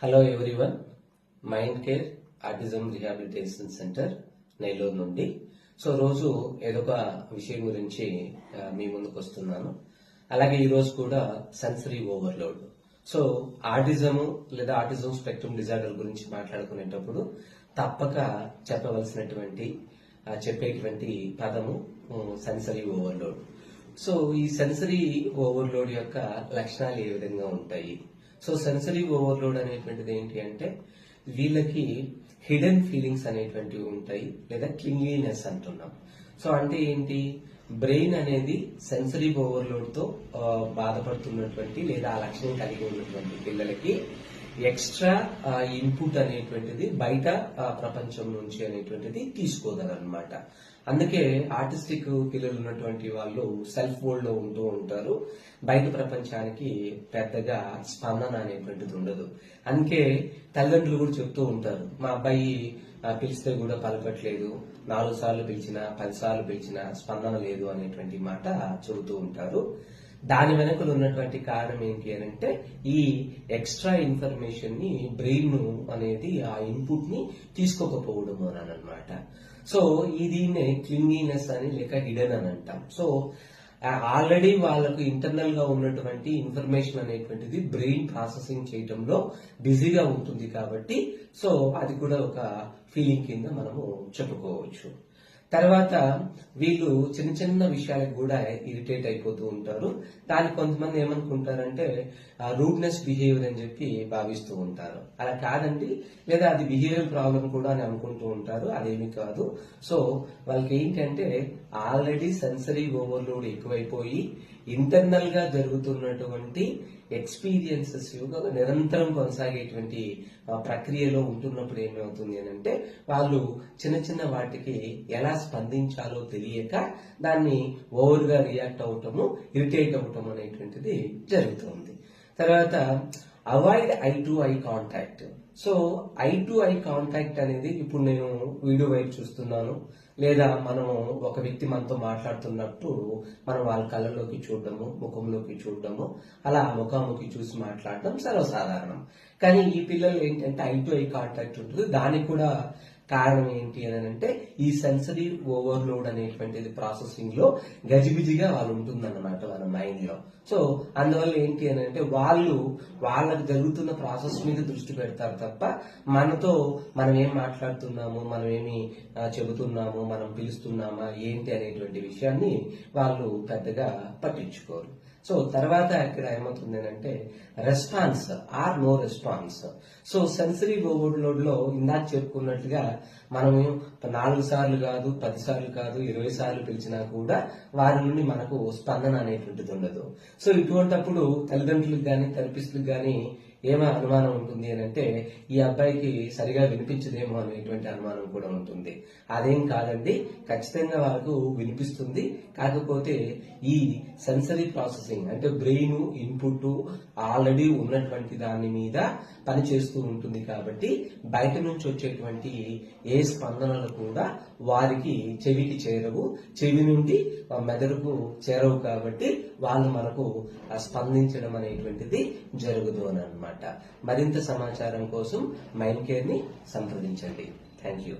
Hello everyone, mind care autism rehabilitation centre Nellore నుండి. రోజు ఏదొక విషయం గురించి మీ ముందుకు వస్తున్నాను. అలాగే ఈ రోజు కూడా సెన్సరీ ఓవర్లోడ్. ఆటిజము లేదా ఆటిజం స్పెక్ట్రమ్ డిజార్డర్ గురించి మాట్లాడుకునేటప్పుడు తప్పక చెప్పేటువంటి పదము సెన్సరీ ఓవర్లోడ్. ఈ సెన్సరీ ఓవర్లోడ్ యొక్క లక్షణాలు ఏ విధంగా ఉంటాయి? సెన్సరీ ఓవర్లోడ్ అనేటువంటిది ఏంటి అంటే, వీళ్ళకి హిడెన్ ఫీలింగ్స్ అనేటువంటివి ఉంటాయి, లేదా క్లింగ్లీనెస్ అంటున్నాం. అంటే ఏంటి, బ్రెయిన్ అనేది సెన్సరీ ఓవర్లోడ్ తో బాధపడుతున్నటువంటి లేదా ఆ లక్షణం కలిగి ఉన్నటువంటి పిల్లలకి ఎక్స్ట్రా ఇన్పుట్ అనేటువంటిది బయట ప్రపంచం నుంచి అనేటువంటిది తీసుకోదనమాట. అందుకే ఆర్టిస్టిక్ పిల్లలు ఉన్నటువంటి వాళ్ళు సెల్ఫ్ వరల్డ్ లో ఉంటూ ఉంటారు. బయట ప్రపంచానికి పెద్దగా స్పందన అనేటువంటిది ఉండదు. అందుకే తల్లిదండ్రులు కూడా చెప్తూ ఉంటారు, మా అబ్బాయి పిలిస్తే కూడా పలకట్లేదు, 4 సార్లు పిలిచినా 10 సార్లు పిలిచినా స్పందన లేదు అనేటువంటి మాట చెబుతూ ఉంటారు. దాని వెనుకలు ఉన్నటువంటి కారణం ఏంటి అని అంటే, ఈ ఎక్స్ట్రా ఇన్ఫర్మేషన్ ని బ్రెయిన్ అనేది ఆ ఇన్పుట్ ని తీసుకోకపోవడం అని అనమాట. దీన్నే క్లింగీనెస్ అని లేక హిడెన్ అని అంటాం. ఆల్రెడీ వాళ్ళకు ఇంటర్నల్ గా ఉన్నటువంటి ఇన్ఫర్మేషన్ అనేటువంటిది బ్రెయిన్ ప్రాసెసింగ్ చేయడంలో బిజీగా ఉంటుంది కాబట్టి అది కూడా ఒక ఫీలింగ్ కింద మనము చెప్పుకోవచ్చు. తర్వాత వీళ్ళు చిన్న చిన్న విషయాలకు కూడా ఇరిటేట్ అయిపోతూ ఉంటారు. దాన్ని కొంతమంది ఏమనుకుంటారంటే రూడ్నెస్ బిహేవియర్ అని చెప్పి భావిస్తూ ఉంటారు. అలా కాదండి, లేదా అది బిహేవియర్ ప్రాబ్లం కూడా అని అనుకుంటూ ఉంటారు. అదేమి కాదు. వాళ్ళకి ఏంటంటే ఆల్రెడీ సెన్సరీ ఓవర్లోడ్ ఎక్కువైపోయి ఇంటర్నల్ గా జరుగుతున్నటువంటి ఎక్స్పీరియన్సెస్ నిరంతరం కొనసాగేటువంటి ప్రక్రియలో ఉంటున్నప్పుడు ఏమవుతుంది అని అంటే, వాళ్ళు చిన్న చిన్న వాటికి ఎలా స్పందించాలో తెలియక దాన్ని ఓవర్ గా రియాక్ట్ అవటము, ఇరిటేట్ అవటం అనేటువంటిది జరుగుతుంది. తర్వాత avoid I to eye contact. I to eye contact అనేది, ఇప్పుడు నేను వీడియో వైపు చూస్తున్నాను, లేదా మనము ఒక వ్యక్తి మనతో మాట్లాడుతున్నప్పుడు మనం వాళ్ళ కళ్ళలోకి చూడడము, ముఖంలోకి చూడడము, అలా ముఖాముఖి చూసి మాట్లాడడం సర్వసాధారణం. కానీ ఈ పిల్లలు ఏంటంటే ఐ టు ఐ కాంటాక్ట్ ఉంటుంది. దానికి కూడా కారణం ఏంటి అని అంటే, ఈ సెన్సరీ ఓవర్లోడ్ అనేటువంటిది ప్రాసెసింగ్ లో గజిబిజిగా వాళ్ళు ఉంటుందన్నమాట వాళ్ళ మైండ్ లో. అందువల్ల ఏంటి అని అంటే, వాళ్ళకి జరుగుతున్న ప్రాసెస్ మీద దృష్టి పెడతారు తప్ప మనతో మనం ఏం మాట్లాడుతున్నాము, మనం ఏమి చెబుతున్నాము, మనం పిలుస్తున్నామా ఏంటి అనేటువంటి విషయాన్ని వాళ్ళు పెద్దగా పట్టించుకోరు. తర్వాత ఇక్కడ ఏమవుతుంది అంటే, response or no response. Sensory overload లో ఇందాక చెప్పుకున్నట్టుగా మనము 4 సార్లు కాదు, 10 సార్లు కాదు, 20 సార్లు పిలిచినా కూడా వారి నుండి మనకు స్పందన అనేటువంటిది ఉండదు. ఇటువంటప్పుడు తల్లిదండ్రులకు గాని థెరపిస్టులకు గాని ఏమో అనుమానం ఉంటుంది అని అంటే, ఈ అబ్బాయికి సరిగా వినిపించదేమో అనేటువంటి అనుమానం కూడా ఉంటుంది. అదేం కాదండి, ఖచ్చితంగా వాళ్ళకు వినిపిస్తుంది. కాకపోతే ఈ సెన్సరీ ప్రాసెసింగ్ అంటే బ్రెయిన్ ఇన్పుట్ ఆల్రెడీ ఉన్నటువంటి దాని మీద పని చేస్తూ ఉంటుంది కాబట్టి బయట నుంచి వచ్చేటువంటి ఏ స్పందనలు కూడా వారికి చెవికి చేరవు, చెవి నుండి మెదడుకు చేరవు. కాబట్టి వాళ్ళు మనకు స్పందించడం అనేటువంటిది జరగదు అని అన్నమాట. మరింత సమాచారం కోసం మైండ్ కేర్ ని సంప్రదించండి. Thank you.